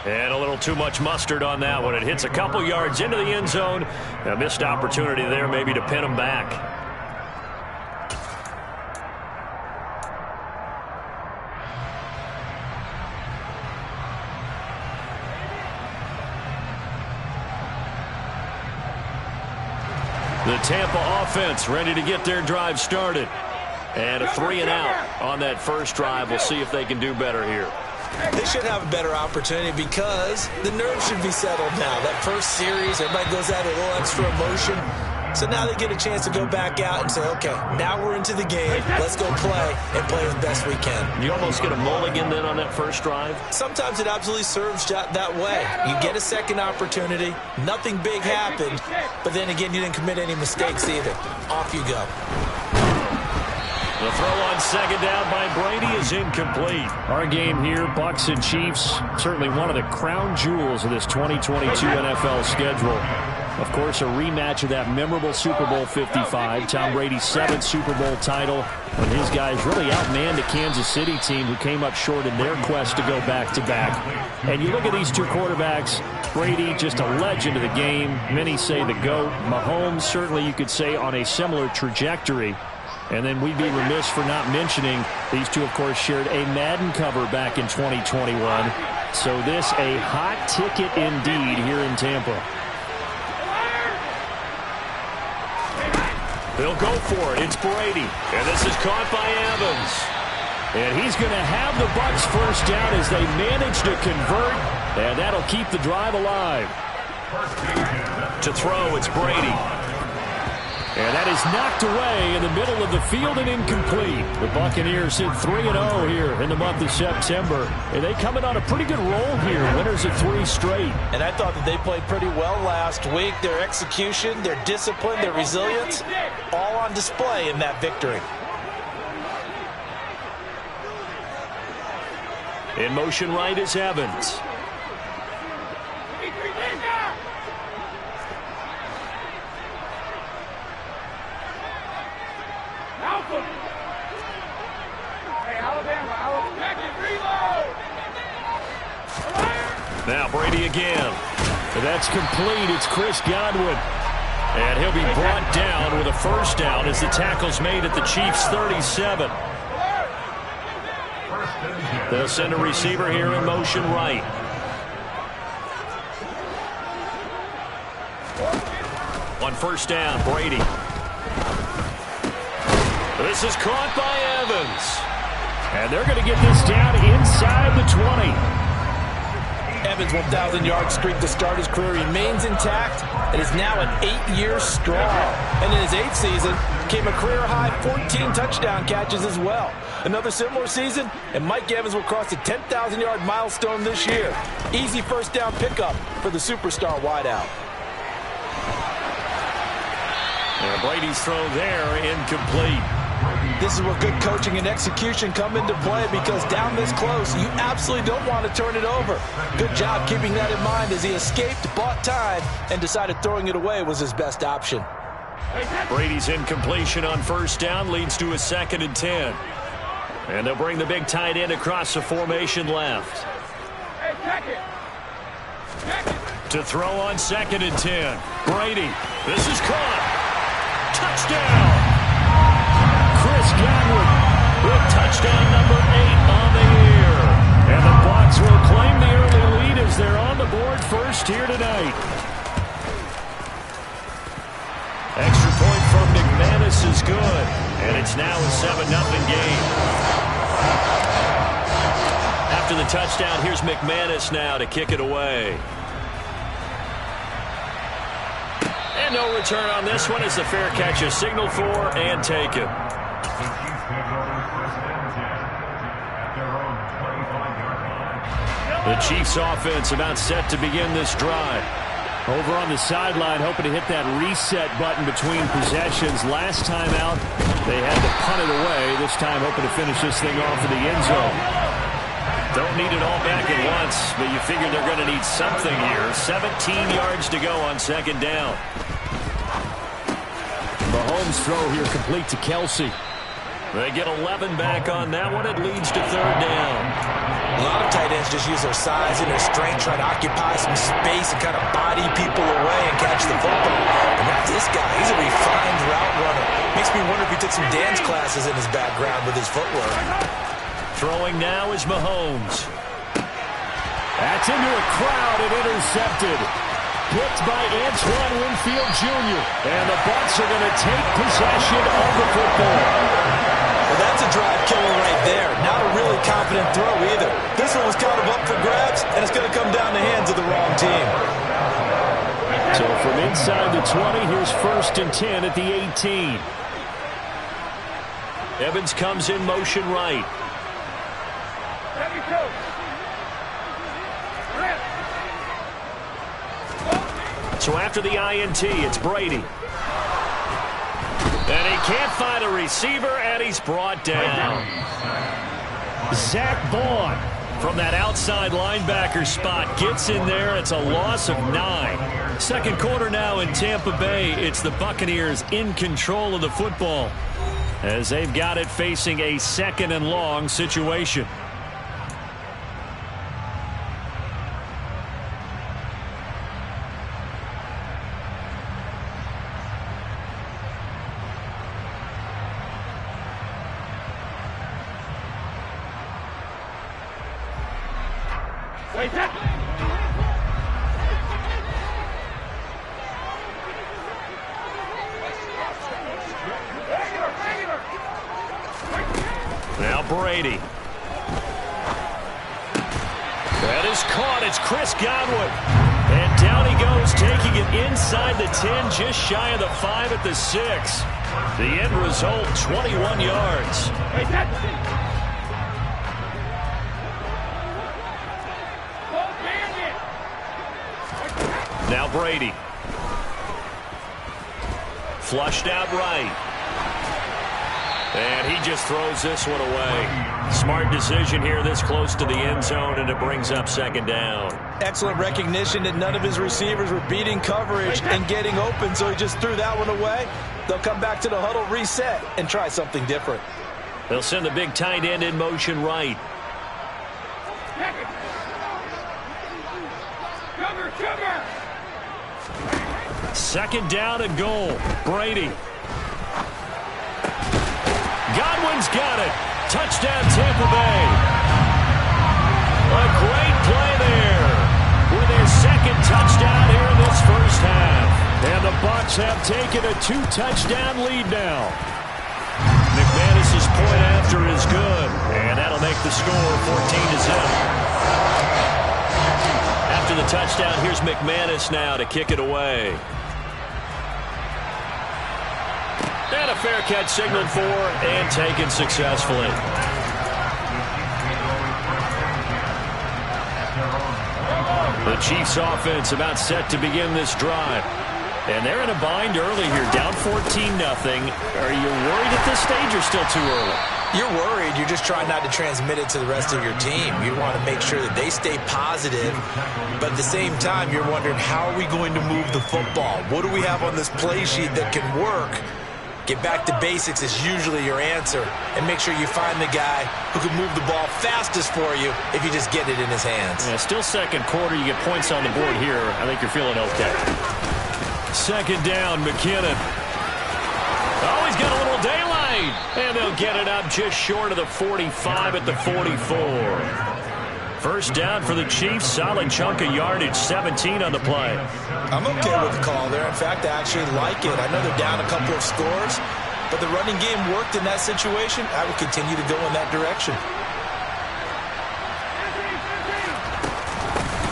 And a little too much mustard on that one. It hits a couple yards into the end zone. A missed opportunity there maybe to pin them back. The Tampa offense ready to get their drive started. And a 3-and-out on that first drive. We'll see if they can do better here. They should have a better opportunity because the nerves should be settled now. That first series, everybody goes out with a little extra emotion. So now they get a chance to go back out and say, okay, now we're into the game. Let's go play and play as best we can. You almost get a mulligan then on that first drive? Sometimes it absolutely serves that way. You get a second opportunity. Nothing big happened. But then again, you didn't commit any mistakes either. Off you go. The throw on second down by Brady is incomplete. Our game here, Bucs and Chiefs, certainly one of the crown jewels of this 2022 NFL schedule. Of course, a rematch of that memorable Super Bowl 55, Tom Brady's 7th Super Bowl title, when his guys really outmanned the Kansas City team who came up short in their quest to go back-to-back. And you look at these two quarterbacks, Brady just a legend of the game. Many say the GOAT. Mahomes, certainly you could say on a similar trajectory. And then we'd be remiss for not mentioning these two, of course, shared a Madden cover back in 2021. So this a hot ticket indeed here in Tampa. They'll go for it. It's Brady. And this is caught by Evans. And he's going to have the Bucs first down as they manage to convert. And that'll keep the drive alive. To throw, it's Brady. And that is knocked away in the middle of the field and incomplete. The Buccaneers hit 3-0 here in the month of September. And they come in on a pretty good roll here. Winners of 3 straight. And I thought that they played pretty well last week. Their execution, their discipline, their resilience, all on display in that victory. In motion right is Evans. Now Brady again. And that's complete. It's Chris Godwin. And he'll be brought down with a first down as the tackle's made at the Chiefs' 37. They'll send a receiver here in motion right. On first down, Brady. This is caught by Evans. And they're going to get this down inside the 20. Evans' 1,000-yard streak to start his career remains intact and is now at 8 years strong. And in his 8th season, came a career-high 14 touchdown catches as well. Another similar season, and Mike Evans will cross the 10,000-yard milestone this year. Easy first down pickup for the superstar wideout. And Brady's throw there, incomplete. This is where good coaching and execution come into play because down this close, you absolutely don't want to turn it over. Good job keeping that in mind as he escaped, bought time, and decided throwing it away was his best option. Brady's incompletion on first down leads to a 2nd and 10. And they'll bring the big tight end across the formation left. To throw on 2nd and 10. Brady, this is caught. Touchdown! Chris Godwin with touchdown number 8 on the year. And the Bucs will claim the early lead as they're on the board first here tonight. Extra point from McManus is good. And it's now a 7-0 game. After the touchdown, here's McManus now to kick it away. And no return on this one as the fair catch is signaled for and taken. The Chiefs offense about set to begin this drive. Over on the sideline, hoping to hit that reset button between possessions. Last time out, they had to punt it away. This time, hoping to finish this thing off in the end zone. Don't need it all back at once, but you figure they're going to need something here. 17 yards to go on 2nd down. Mahomes' throw here complete to Kelsey. They get 11 back on that one. It leads to 3rd down. A lot of tight ends guys just use their size and their strength, try to occupy some space and kind of body people away and catch the football. And that's this guy. He's a refined route runner. Makes me wonder if he took some dance classes in his background with his footwork. Throwing now is Mahomes. That's into a crowd and intercepted. Picked by Antoine Winfield Jr. And the Bucs are going to take possession of the football. Well, that's a drive killer right there. Not a really confident throw either. This one was kind of up for grabs, and it's going to come down the hands of the wrong team. So from inside the 20, here's 1st and 10 at the 18. Evans comes in motion right. So after the INT, it's Brady. And he can't find a receiver, and he's brought down. Zach Bond from that outside linebacker spot gets in there. It's a loss of 9. Second quarter now in Tampa Bay. It's the Buccaneers in control of the football as they've got it facing a 2nd and long situation. Now Brady. That is caught. It's Chris Godwin. And down he goes, taking it inside the 10, just shy of the 5 at the 6. The end result, 21 yards. Now Brady. Flushed out right. And he just throws this one away. Smart decision here this close to the end zone, and it brings up 2nd down. Excellent recognition that none of his receivers were beating coverage and getting open, so he just threw that one away. They'll come back to the huddle, reset, and try something different. They'll send the big tight end in motion right. Second down and goal. Brady. Godwin's got it. Touchdown, Tampa Bay. A great play there with his 2nd touchdown here in this first half. And the Bucs have taken a 2-touchdown lead now. McManus's point after is good, and that'll make the score 14-0. After the touchdown, here's McManus now to kick it away. And a fair catch signaled for and taken successfully. The Chiefs offense about set to begin this drive. And they're in a bind early here, down 14-0. Are you worried at this stage or still too early? You're worried. You're just trying not to transmit it to the rest of your team. You want to make sure that they stay positive. But at the same time, you're wondering, how are we going to move the football? What do we have on this play sheet that can work? Get back to basics is usually your answer. And make sure you find the guy who can move the ball fastest for you if you just get it in his hands. Yeah, still second quarter. You get points on the board here. I think you're feeling okay. Second down, McKinnon. Oh, he's got a little daylight. And they'll get it up just short of the 45 at the 44. First down for the Chiefs. Solid chunk of yardage, 17 on the play. I'm okay with the call there. In fact, I actually like it. I know they're down a couple of scores, but the running game worked in that situation. I would continue to go in that direction.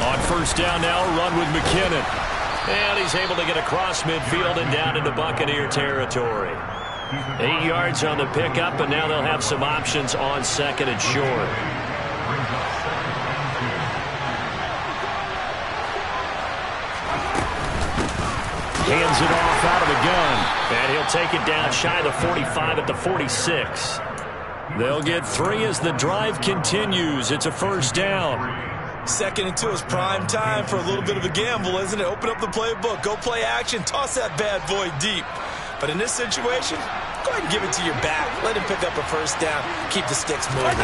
On first down now, a run with McKinnon. And he's able to get across midfield and down into Buccaneer territory. 8 yards on the pickup, and now they'll have some options on 2nd and short. Hands it off out of the gun. And he'll take it down shy of the 45 at the 46. They'll get 3 as the drive continues. It's a first down. 2nd and 2 is prime time for a little bit of a gamble, isn't it? Open up the playbook. Go play action. Toss that bad boy deep. But in this situation, go ahead and give it to your back. Let him pick up a first down. Keep the sticks moving.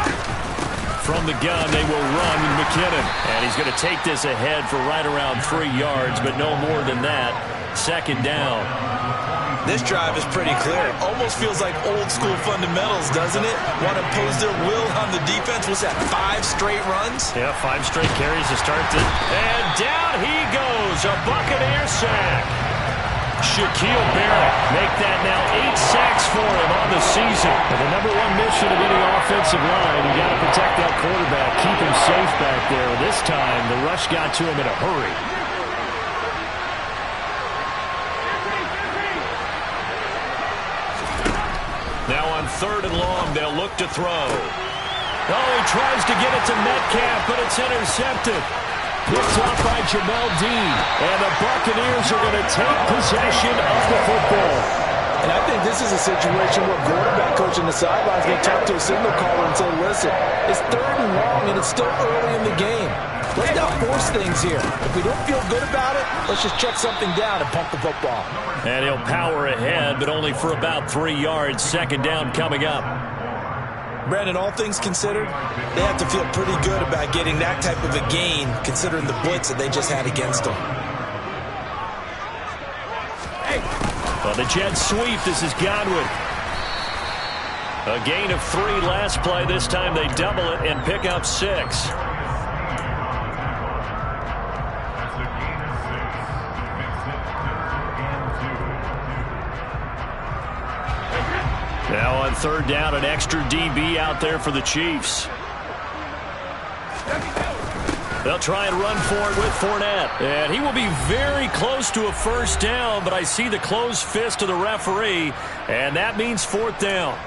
From the gun, they will run with McKinnon. And he's going to take this ahead for right around 3 yards, but no more than that. Second down. This drive is pretty clear. Almost feels like old-school fundamentals, doesn't it? Want to impose their will on the defense. Was that 5 straight runs? Yeah, 5 straight carries to start it. And down he goes. A Buccaneer sack. Shaquille Barrett make that now 8 sacks for him on the season. And the number one mission of any offensive line, you got to protect that quarterback, keep him safe back there. This time, the rush got to him in a hurry. Now on 3rd and long, they'll look to throw. Oh, he tries to get it to Metcalf, but it's intercepted. Picked off by Jamel Dean. And the Buccaneers are going to take possession of the football. And I think this is a situation where quarterback coach on the sideline is going to talk to a signal caller and say, listen, it's 3rd and long, and it's still early in the game. Let's not force things here. If we don't feel good about it, let's just check something down and pump the football. And he'll power ahead, but only for about 3 yards. Second down coming up. Brandon, all things considered, they have to feel pretty good about getting that type of a gain, considering the blitz that they just had against them. Well, the Jets sweep. This is Godwin. A gain of 3 last play. This time they double it and pick up 6. Now on 3rd down, an extra DB out there for the Chiefs. They'll try and run for it with Fournette. And he will be very close to a first down, but I see the closed fist of the referee, and that means 4th down.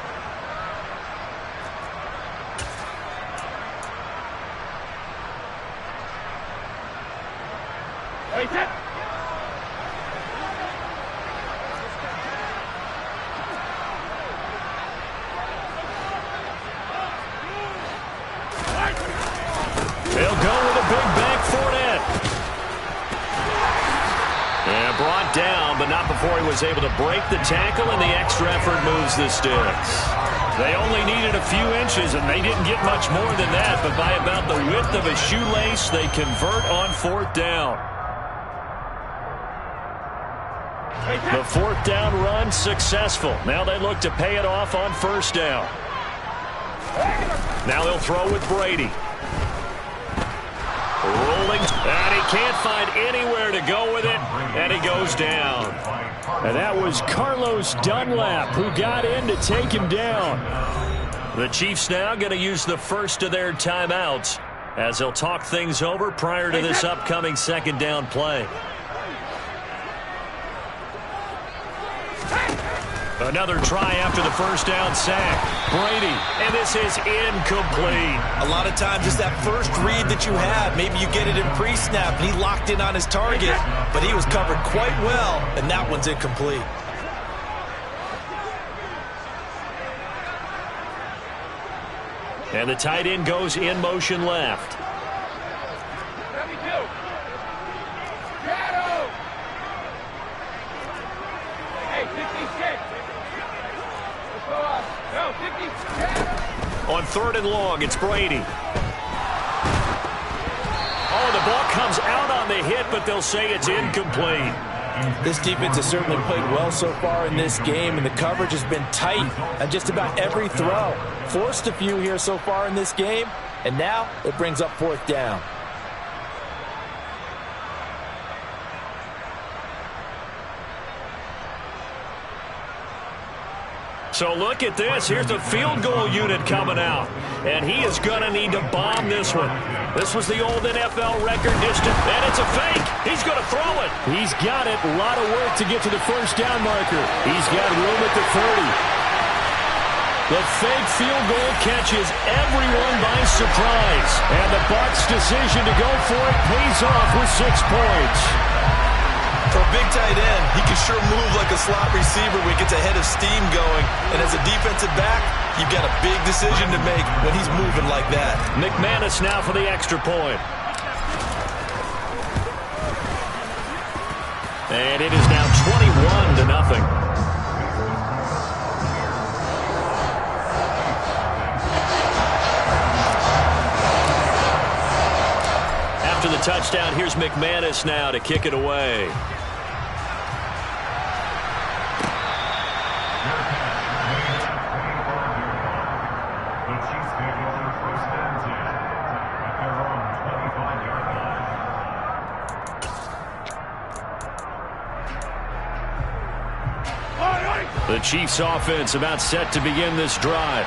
They'll go with a big back Fournette. And brought down, but not before he was able to break the tackle, and the extra effort moves the sticks. They only needed a few inches, and they didn't get much more than that, but by about the width of a shoelace, they convert on 4th down. The 4th down run successful. Now they look to pay it off on 1st down. Now they'll throw with Brady. Rolling, and he can't find anywhere to go with it, and he goes down. And that was Carlos Dunlap who got in to take him down. The Chiefs now going to use the first of their timeouts as they'll talk things over prior to this upcoming 2nd down play. Another try after the 1st down sack. Brady, and this is incomplete. A lot of times it's that first read that you have. Maybe you get it in pre-snap, and he locked in on his target, but he was covered quite well, and that one's incomplete. And the tight end goes in motion left. On 3rd and long, it's Brady. Oh, the ball comes out on the hit, but they'll say it's incomplete. This defense has certainly played well so far in this game, and the coverage has been tight on just about every throw. Forced a few here so far in this game, and now it brings up 4th down. So look at this. Here's the field goal unit coming out. And he is going to need to bomb this one. This was the old NFL record distance. And it's a fake. He's going to throw it. He's got it. A lot of work to get to the 1st down marker. He's got room at the 30. The fake field goal catches everyone by surprise. And the Bucs' decision to go for it pays off with 6 points. For a big tight end, he can sure move like a slot receiver when he gets a head of steam going. And as a defensive back, you've got a big decision to make when he's moving like that. McManus now for the extra point. And it is now 21-0. after the touchdown. Here's McManus now to kick it away. The Chiefs offense about set to begin this drive.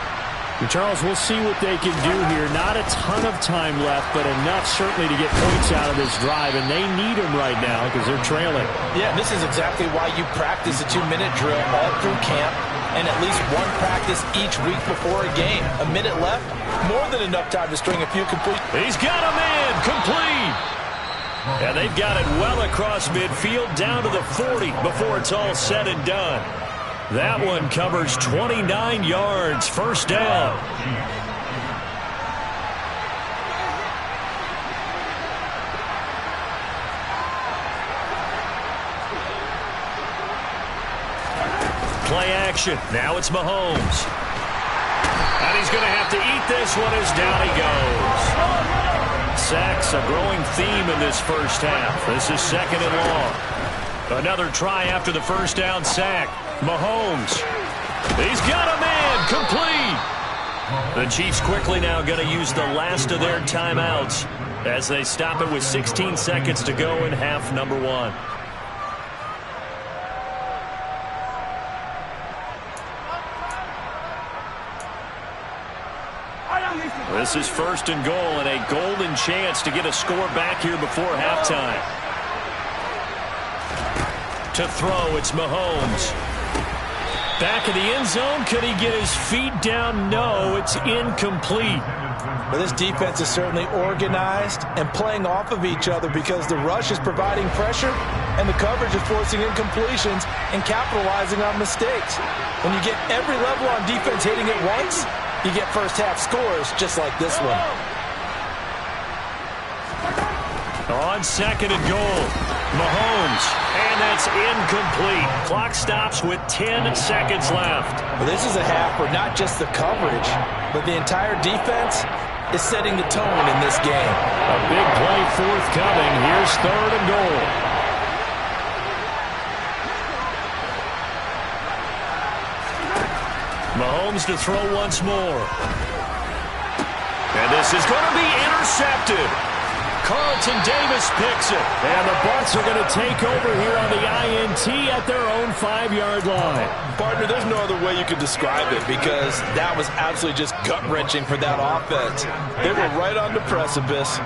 And Charles, we'll see what they can do here. Not a ton of time left, but enough certainly to get points out of this drive, and they need them right now because they're trailing. Yeah, this is exactly why you practice a 2-minute drill all through camp and at least one practice each week before a game. A minute left, more than enough time to string a few complete. He's got him in, complete. And they've got it well across midfield down to the 40 before it's all said and done. That one covers 29 yards, first down. Play action. Now it's Mahomes. And he's going to have to eat this one as down he goes. Sacks, a growing theme in this first half. This is second and long. Another try after the first down sack. Mahomes. He's got him in. Complete. The Chiefs quickly now going to use the last of their timeouts as they stop it with 16 seconds to go in half number one. This is first and goal and a golden chance to get a score back here before halftime. To throw, it's Mahomes. Back in the end zone, could he get his feet down? No, it's incomplete. Well, this defense is certainly organized and playing off of each other because the rush is providing pressure and the coverage is forcing incompletions and capitalizing on mistakes. When you get every level on defense hitting it once, you get first half scores just like this one. On second and goal, Mahomes, and that's incomplete. Clock stops with 10 seconds left. Well, this is a half where not just the coverage, but the entire defense is setting the tone in this game. A big play forthcoming. Here's third and goal. Mahomes to throw once more. And this is going to be intercepted. Carlton Davis picks it. And the Bucs are going to take over here on the INT at their own 5-yard line. Partner, there's no other way you could describe it because that was absolutely just gut-wrenching for that offense. They were right on the precipice.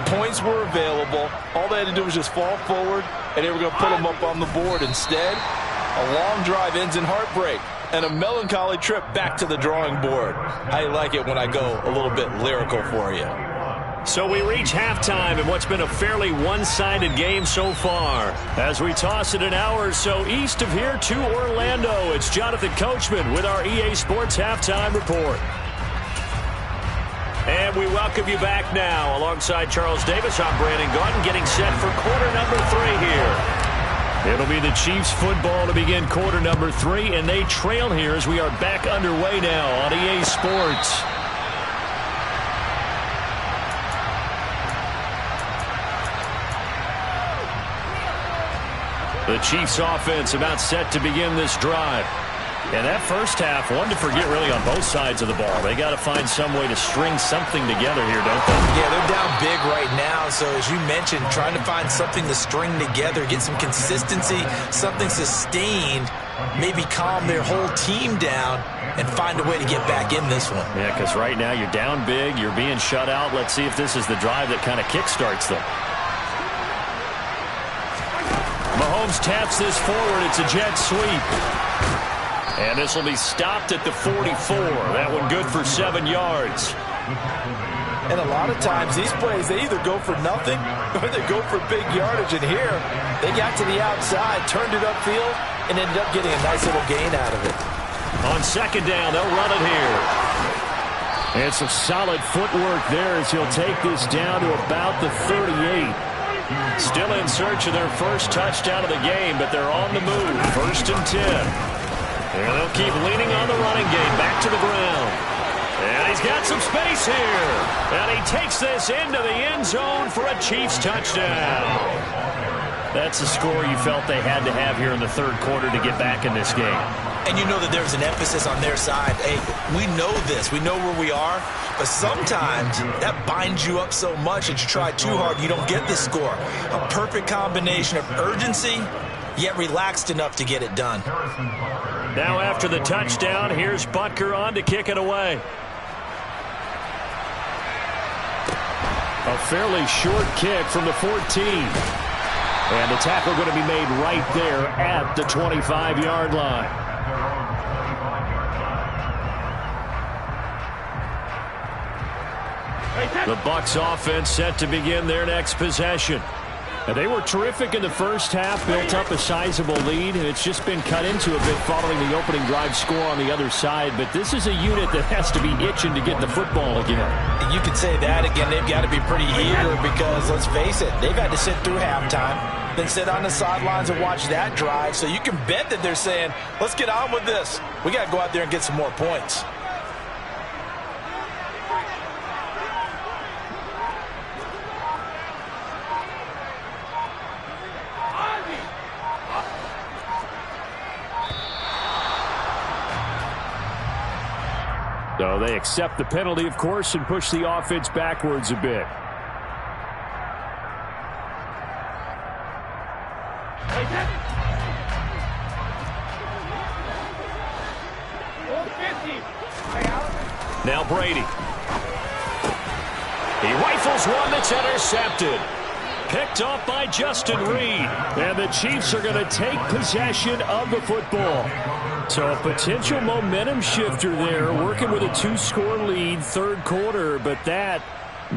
Points were available. All they had to do was just fall forward, and they were going to put them up on the board. Instead, a long drive ends in heartbreak and a melancholy trip back to the drawing board. I like it when I go a little bit lyrical for you. So we reach halftime in what's been a fairly one-sided game so far. As we toss it an hour or so east of here to Orlando, it's Jonathan Coachman with our EA Sports Halftime Report. And we welcome you back now. Alongside Charles Davis, I'm Brandon Gaudin, getting set for quarter number 3 here. It'll be the Chiefs football to begin quarter number 3, and they trail here as we are back underway now on EA Sports. The Chiefs offense about set to begin this drive. And that first half, one to forget really on both sides of the ball. They got to find some way to string something together here, don't they? Yeah, they're down big right now. So as you mentioned, trying to find something to string together, get some consistency, something sustained, maybe calm their whole team down and find a way to get back in this one. Yeah, because right now you're down big, you're being shut out. Let's see if this is the drive that kind of kickstarts them. Mahomes taps this forward. It's a jet sweep. And this will be stopped at the 44. That one good for 7 yards. And a lot of times these plays, they either go for nothing or they go for big yardage. And here, they got to the outside, turned it upfield, and ended up getting a nice little gain out of it. On second down, they'll run it here. And some solid footwork there as he'll take this down to about the 38. Still in search of their first touchdown of the game, but they're on the move. First and 10. And they'll keep leaning on the running game. Back to the ground. And he's got some space here. And he takes this into the end zone for a Chiefs touchdown. That's a score you felt they had to have here in the third quarter to get back in this game. And you know that there's an emphasis on their side. Hey, we know this. We know where we are. But sometimes that binds you up so much that you try too hard, you don't get the score. A perfect combination of urgency, yet relaxed enough to get it done. Now after the touchdown, here's Butker on to kick it away. A fairly short kick from the 14. And the tackle going to be made right there at the 25-yard line. The Bucs offense set to begin their next possession. And they were terrific in the first half, built up a sizable lead, and it's just been cut into a bit following the opening drive score on the other side. But this is a unit that has to be itching to get the football again. You could say that again. They've got to be pretty eager because, let's face it, they've had to sit through halftime, then sit on the sidelines and watch that drive. So you can bet that they're saying, let's get on with this. We got to go out there and get some more points. So they accept the penalty, of course, and push the offense backwards a bit. Now Brady. He rifles one that's intercepted. Picked off by Justin Reed. And the Chiefs are going to take possession of the football. So a potential momentum shifter there, working with a 2-score lead, third quarter, but that,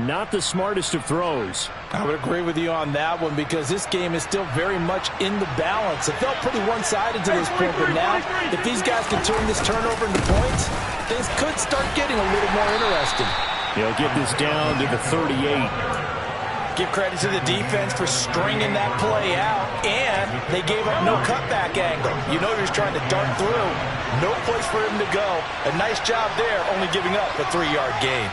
not the smartest of throws. I would agree with you on that one because this game is still very much in the balance. It felt pretty one-sided to this point, but now, if these guys can turn this turnover into points, things could start getting a little more interesting. He'll get this down to the 38. Give credit to the defense for stringing that play out, and they gave up no cutback angle. You know he was trying to dart through. No place for him to go. A nice job there, only giving up a 3-yard gain.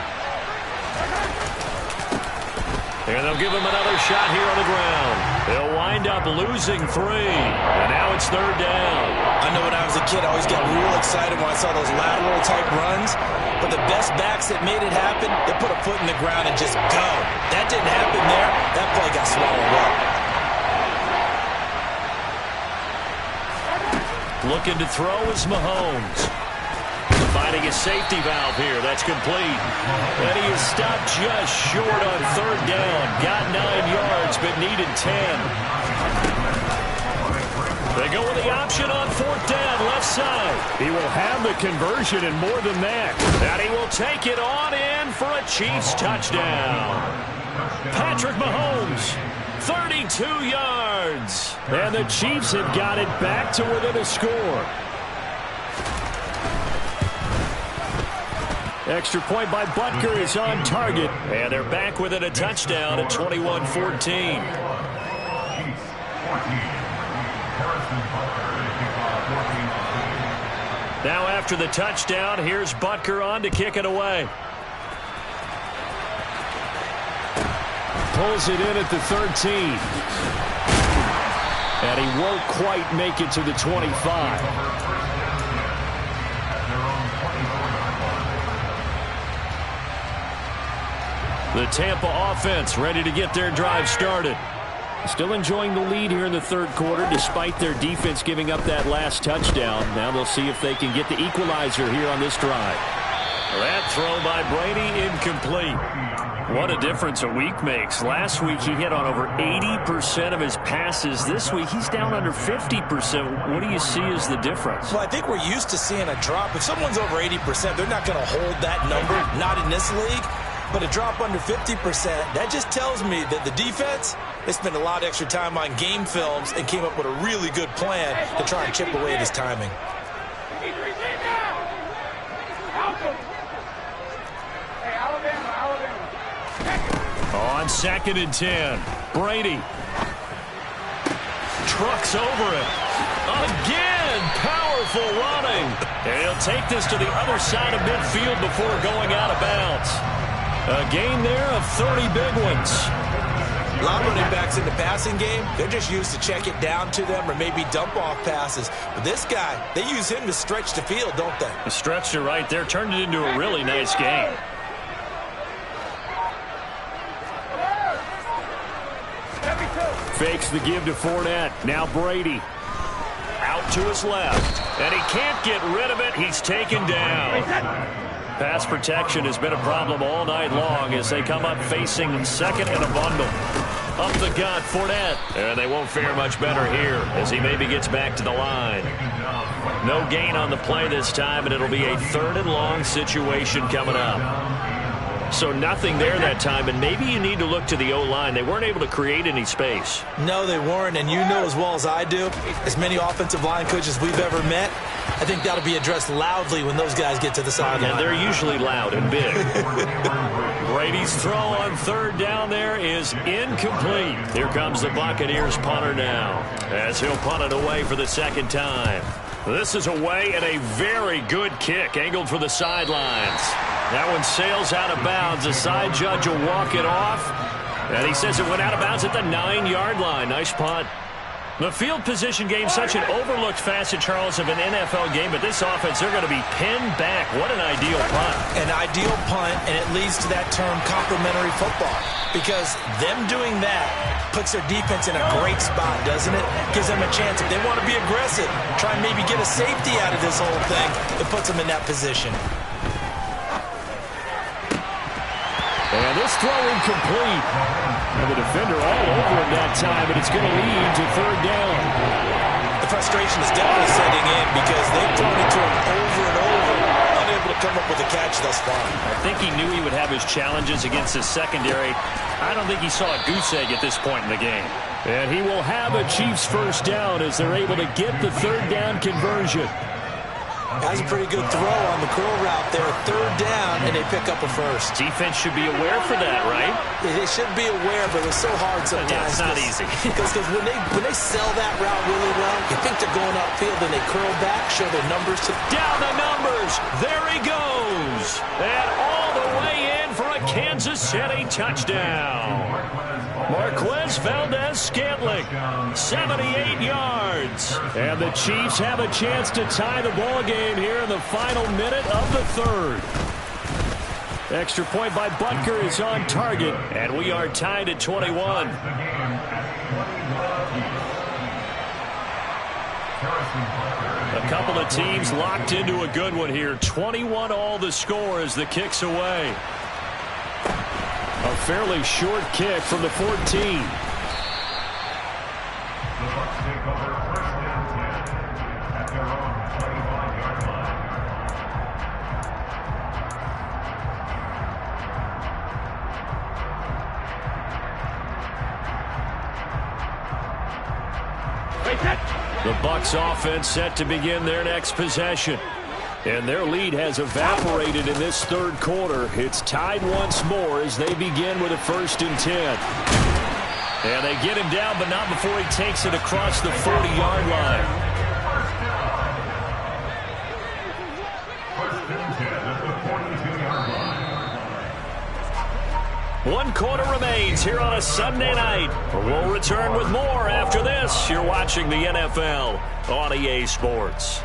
And they'll give him another shot here on the ground. They'll wind up losing 3. And now it's third down. I know when I was a kid, I always got real excited when I saw those lateral-type runs. But the best backs that made it happen, they put a foot in the ground and just go. That didn't happen there. That play got swallowed up. Looking to throw is Mahomes. Finding a safety valve here. That's complete. And he is stopped just short on third down. Got 9 yards, but needed 10. They go with the option on fourth down, left side. He will have the conversion and more than that. And he will take it on in for a Chiefs touchdown. Patrick Mahomes, 32 yards. And the Chiefs have got it back to within a score. Extra point by Butker is on target. And they're back within a touchdown at 21-14. Now after the touchdown, here's Butker on to kick it away. Pulls it in at the 13. And he won't quite make it to the 25. The Tampa offense ready to get their drive started. Still enjoying the lead here in the third quarter despite their defense giving up that last touchdown. Now they'll see if they can get the equalizer here on this drive. That throw by Brady incomplete. What a difference a week makes. Last week he hit on over 80% of his passes. This week he's down under 50%. What do you see as the difference? Well, I think we're used to seeing a drop. If someone's over 80%, they're not going to hold that number, not in this league. But a drop under 50%, that just tells me that the defense, they spent a lot of extra time on game films and came up with a really good plan to try and chip away at his timing. On 2nd and 10, Brady trucks over it. Again, powerful running. And he'll take this to the other side of midfield before going out of bounds. A gain there of 30 big ones. A lot of running backs in the passing game, they're just used to check it down to them or maybe dump off passes. But this guy, they use him to stretch the field, don't they? Stretched it right there, turned it into a really nice game. Fakes the give to Fournette. Now Brady. Out to his left. And he can't get rid of it. He's taken down. Pass protection has been a problem all night long as they come up facing second and a bundle. Up the gut, Fournette. And they won't fare much better here as he maybe gets back to the line. No gain on the play this time, and it'll be a 3rd and long situation coming up. So nothing there that time, and maybe you need to look to the O-line. They weren't able to create any space. No, they weren't, and you know as well as I do, as many offensive line coaches we've ever met, I think that'll be addressed loudly when those guys get to the sideline. And they're usually loud and big. Brady's throw on 3rd down there is incomplete. Here comes the Buccaneers punter now, as he'll punt it away for the 2nd time. This is away and a very good kick, angled for the sidelines. That one sails out of bounds. The side judge will walk it off. And he says it went out of bounds at the 9-yard line. Nice punt. The field position game, such an overlooked facet, Charles, of an NFL game. But this offense, they're going to be pinned back. What an ideal punt. An ideal punt, and it leads to that term complementary football. Because them doing that puts their defense in a great spot, doesn't it? Gives them a chance. If they want to be aggressive, try and maybe get a safety out of this whole thing, it puts them in that position. And this throw incomplete. And the defender all over him that time, but it's going to lead to 3rd down. The frustration is definitely setting in because they've thrown it to him over and over, unable to come up with a catch thus far. I think he knew he would have his challenges against his secondary. I don't think he saw a goose egg at this point in the game. And he will have a Chiefs 1st down as they're able to get the 3rd down conversion. Has a pretty good throw on the curl route there. 3rd down, and they pick up a 1st. Defense should be aware for that, right? They should be aware, but it's so hard sometimes. Yeah, it's not easy. Because when they sell that route really well, you think they're going upfield, and they curl back, show their numbers. Down the numbers. There he goes. And all the way in for a Kansas City touchdown. Marquez Valdez-Scantling, 78 yards. And the Chiefs have a chance to tie the ball game here in the final minute of the 3rd. Extra point by Butker is on target, and we are tied at 21. A couple of teams locked into a good one here. 21 all the score as the kick's away. A fairly short kick from the 14. The Bucs offense set to begin their next possession. And their lead has evaporated in this 3rd quarter. It's tied once more as they begin with a 1st and 10. And they get him down, but not before he takes it across the 40-yard line. One quarter remains here on a Sunday night. We'll return with more after this. You're watching the NFL on EA Sports.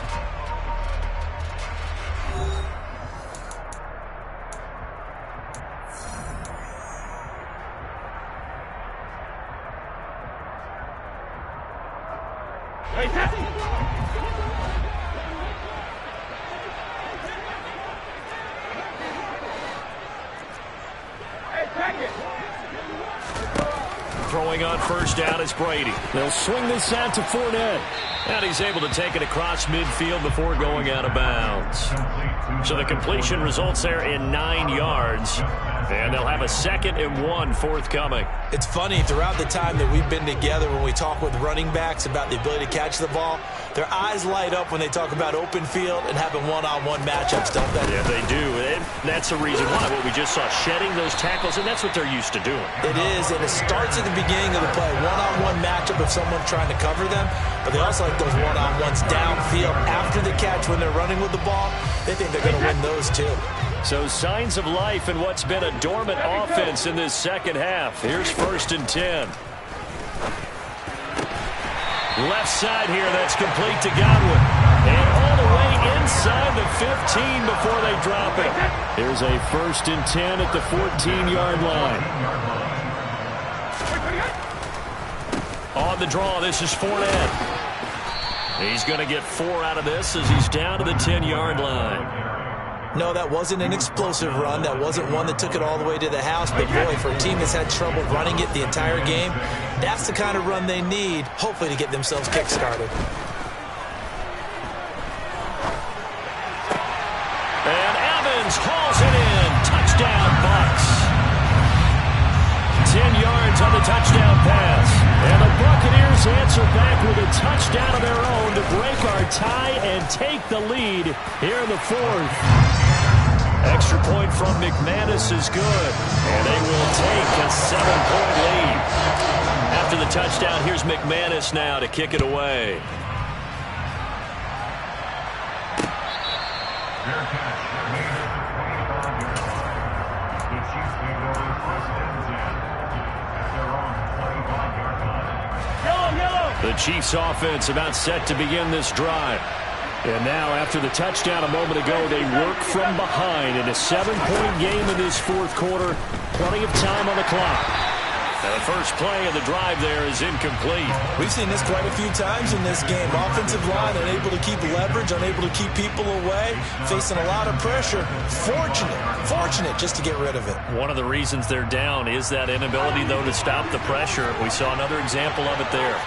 Throwing on 1st down is Brady. They'll swing this out to Fournette. And he's able to take it across midfield before going out of bounds. So the completion results there in 9 yards. And they'll have a 2nd and 1 forthcoming. It's funny, throughout the time that we've been together, when we talk with running backs about the ability to catch the ball, their eyes light up when they talk about open field and having one-on-one matchups, don't they? Yeah, they do. And that's the reason why. What we just saw, shedding those tackles, and that's what they're used to doing. It is, and it starts at the beginning of the play. One-on-one matchup if someone's trying to cover them, but they also like those one-on-ones downfield after the catch when they're running with the ball. They think they're going to win those too. So signs of life in what's been a dormant offense in this second half. Here's 1st and 10. Left side here, that's complete to Godwin. And all the way inside the 15 before they drop it. Here's a 1st and 10 at the 14-yard line. On the draw, this is Fournette. He's going to get 4 out of this as he's down to the 10-yard line. No, that wasn't an explosive run. That wasn't one that took it all the way to the house. But, boy, for a team that's had trouble running it the entire game, that's the kind of run they need, hopefully, to get themselves kick-started. And Evans hauls it in. Touchdown, Bucs. 10 yards on the touchdown pass. And the Buccaneers answer back with a touchdown of their own to break our tie and take the lead here in the 4th. Extra point from McManus is good, and they will take a 7-point lead. After the touchdown, here's McManus now to kick it away. The Chiefs offense about set to begin this drive. And now, after the touchdown a moment ago, they work from behind in a 7-point game in this 4th quarter. Plenty of time on the clock. And the first play of the drive there is incomplete. We've seen this quite a few times in this game. Offensive line unable to keep leverage, unable to keep people away, facing a lot of pressure. Fortunate just to get rid of it. One of the reasons they're down is that inability, though, to stop the pressure. We saw another example of it there.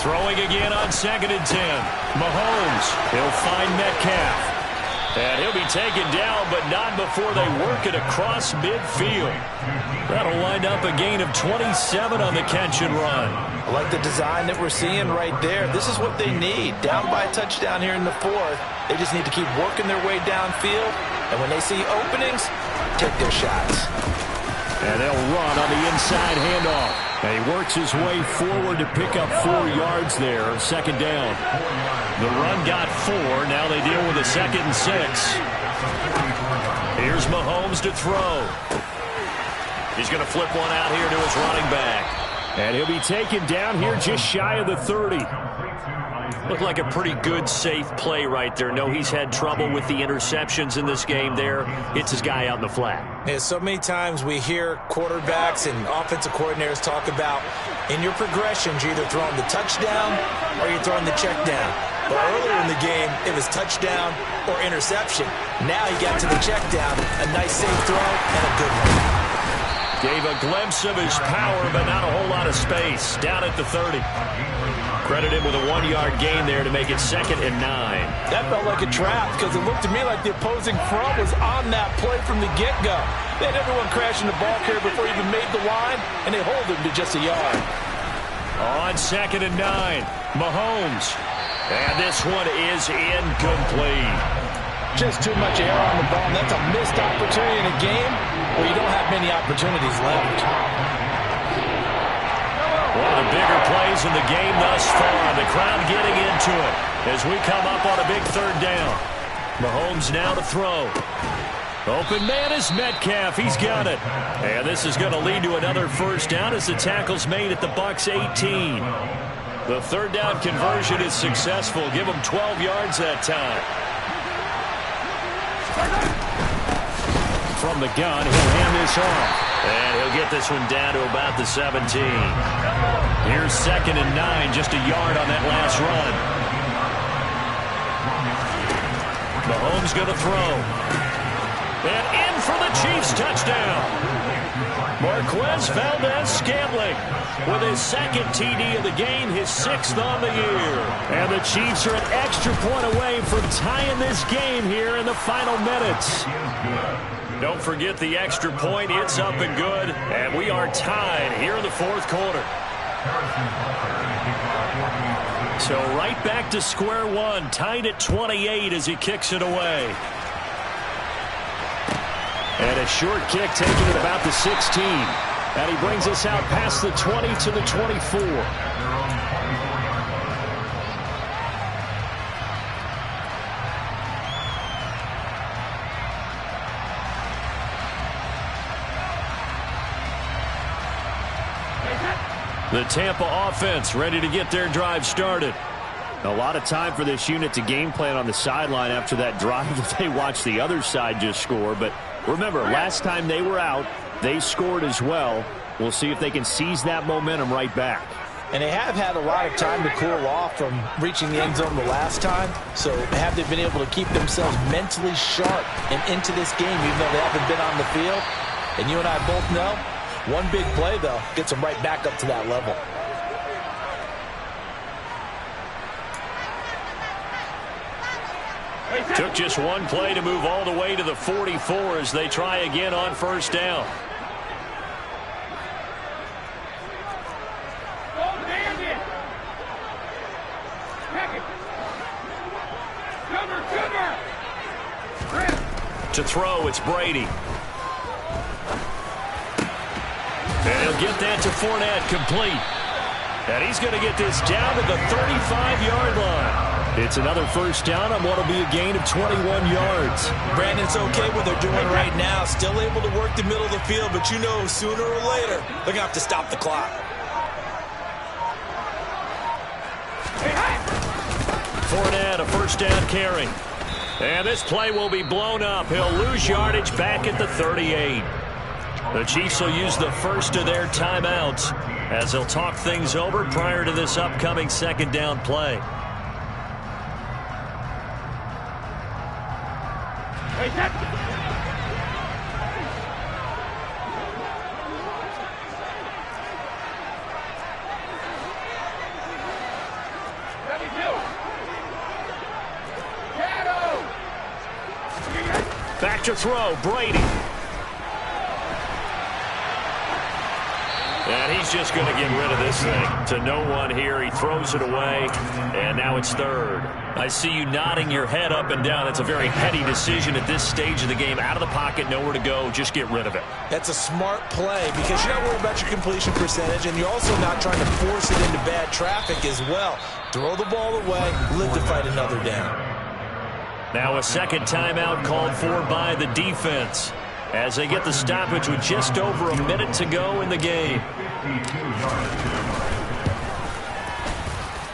Throwing again on 2nd and 10. Mahomes, he'll find Metcalf. And he'll be taken down, but not before they work it across midfield. That'll wind up a gain of 27 on the catch and run. I like the design that we're seeing right there. This is what they need. Down by a touchdown here in the 4th. They just need to keep working their way downfield. And when they see openings, take their shots. And they'll run on the inside handoff. And he works his way forward to pick up 4 yards there. 2nd down. The run got 4. Now they deal with a 2nd and 6. Here's Mahomes to throw. He's going to flip one out here to his running back. And he'll be taken down here just shy of the 30. Looked like a pretty good, safe play right there. No, he's had trouble with the interceptions in this game there. Hits his guy out in the flat. Yeah, so many times we hear quarterbacks and offensive coordinators talk about in your progressions, you're either throwing the touchdown or you're throwing the check down. But earlier in the game, it was touchdown or interception. Now he got to the check down, a nice safe throw and a good one. Gave a glimpse of his power, but not a whole lot of space. Down at the 30. Credit him with a 1-yard gain there to make it 2nd and 9. That felt like a trap because it looked to me like the opposing front was on that play from the get-go. They had everyone crashing the ball carrier before he even made the line, and they hold him to just a yard. On 2nd and 9, Mahomes. And this one is incomplete. Just too much air on the ball. That's a missed opportunity in a game where you don't have many opportunities left. One of the bigger plays in the game thus far. The crowd getting into it as we come up on a big 3rd down. Mahomes now to throw. Open man is Metcalf. He's got it. And this is going to lead to another 1st down as the tackle's made at the Bucs 18. The 3rd down conversion is successful. Give them 12 yards that time. From the gun, he'll hand this off. And he'll get this one down to about the 17. Here's 2nd and 9, just a yard on that last run. Mahomes going to throw. And in for the Chiefs touchdown. Marquez Marquez Valdez-Scantling with his second TD of the game, his 6th on the year. And the Chiefs are an extra point away from tying this game here in the final minutes. Don't forget the extra point. It's up and good. And we are tied here in the 4th quarter. So right back to square one, tied at 28 as he kicks it away. And a short kick taken at about the 16. And he brings us out past the 20 to the 24. The Tampa offense ready to get their drive started. A lot of time for this unit to game plan on the sideline after that drive that they watched the other side just score. But remember, last time they were out, they scored as well. We'll see if they can seize that momentum right back. And they have had a lot of time to cool off from reaching the end zone the last time. So have they been able to keep themselves mentally sharp and into this game even though they haven't been on the field? And you and I both know, one big play, though, gets them right back up to that level. Took just one play to move all the way to the 44 as they try again on 1st down. To throw, it's Brady. And he'll get that to Fournette, complete. And he's going to get this down to the 35-yard line. It's another 1st down on what will be a gain of 21 yards. Brandon's okay what they're doing right now. Still able to work the middle of the field, but you know sooner or later they're going to have to stop the clock. Fournette, a 1st down carry. And this play will be blown up. He'll lose yardage back at the 38. The Chiefs will use the first of their timeouts as they'll talk things over prior to this upcoming 2nd down play. Back to throw, Brady. And he's just going to get rid of this thing. To no one here. He throws it away. And now it's 3rd. I see you nodding your head up and down. That's a very heady decision at this stage of the game. Out of the pocket, nowhere to go. Just get rid of it. That's a smart play because you're not worried about your completion percentage, and you're also not trying to force it into bad traffic as well. Throw the ball away, live to fight another down. Now a 2nd timeout called for by the defense as they get the stoppage with just over a minute to go in the game.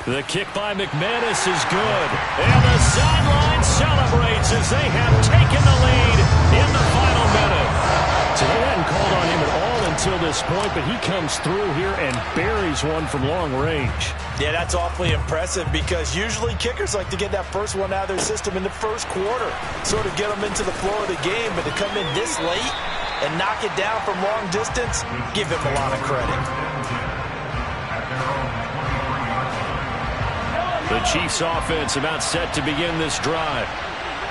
The kick by McManus is good. And the sideline celebrates as they have taken the lead in the final minute. So they hadn't called on him at all until this point, but he comes through here and buries one from long range. Yeah, that's awfully impressive because usually kickers like to get that first one out of their system in the 1st quarter, sort of get them into the flow of the game, but to come in this late and knock it down from long distance, give him a lot of credit. The Chiefs offense about set to begin this drive.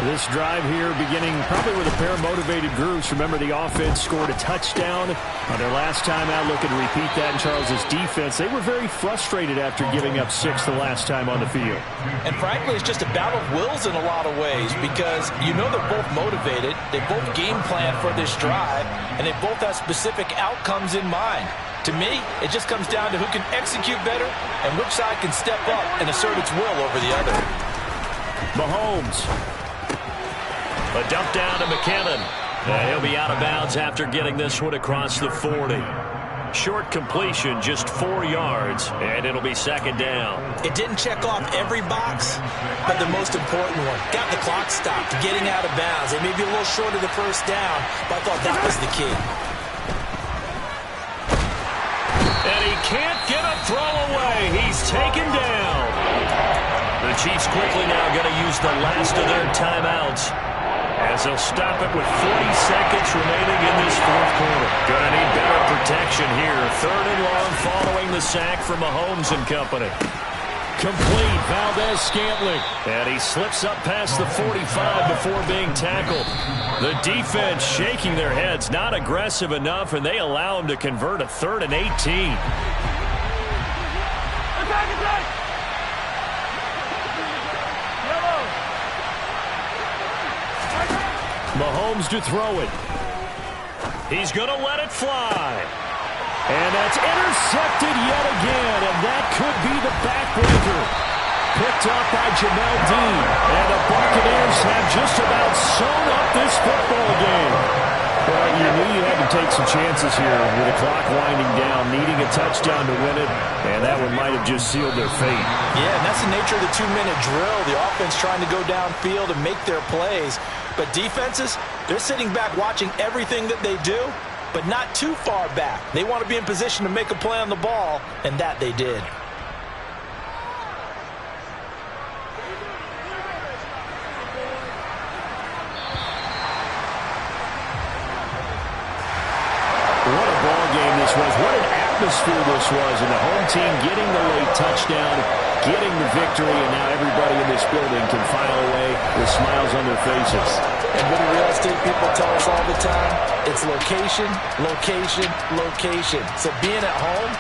This drive here beginning probably with a pair of motivated groups. Remember, the offense scored a touchdown on their last time out, looking to repeat that in Charles's defense. They were very frustrated after giving up 6 the last time on the field. And frankly, it's just a battle of wills in a lot of ways because you know they're both motivated, they both game plan for this drive, and they both have specific outcomes in mind. To me, it just comes down to who can execute better and which side can step up and assert its will over the other. Mahomes. A dump down to McKinnon. And he'll be out of bounds after getting this one across the 40. Short completion, just 4 yards, and it'll be 2nd down. It didn't check off every box, but the most important one. Got the clock stopped, getting out of bounds. It may be a little short of the 1st down, but I thought that was the key. And he can't get a throw away. He's taken down. The Chiefs quickly now going to use the last of their timeouts as they'll stop it with 40 seconds remaining in this fourth quarter. Gonna need better protection here. 3rd and long following the sack from Mahomes and company. Complete. Valdez-Scantling. And he slips up past the 45 before being tackled. The defense shaking their heads, not aggressive enough, and they allow him to convert a 3rd and 18. Mahomes to throw it. He's going to let it fly. And that's intercepted yet again, and that could be the backbreaker. Picked up by Jamel Dean, and the Buccaneers have just about sewn up this football game. Well, you knew you had to take some chances here with the clock winding down, needing a touchdown to win it, and that one might have just sealed their fate. Yeah, and that's the nature of the 2-minute drill. The offense trying to go downfield and make their plays. But defenses, they're sitting back watching everything that they do, but not too far back. They want to be in position to make a play on the ball, and that they did. What a ball game this was. What an atmosphere this was. And the home team getting the late touchdown, getting the victory, and now everybody in this building can file away with smiles on their faces. And what do real estate people tell us all the time? It's location, location, location. So being at home,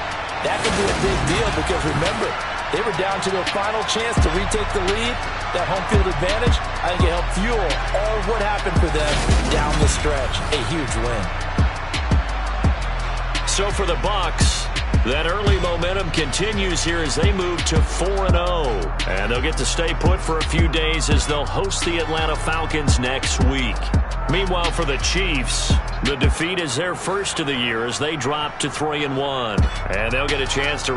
that can be a big deal because remember, they were down to their final chance to retake the lead. That home field advantage, I think it helped fuel all of what happened for them down the stretch. A huge win. So for the Bucs, that early momentum continues here as they move to 4-0. And they'll get to stay put for a few days as they'll host the Atlanta Falcons next week. Meanwhile, for the Chiefs, the defeat is their first of the year as they drop to 3-1. And they'll get a chance to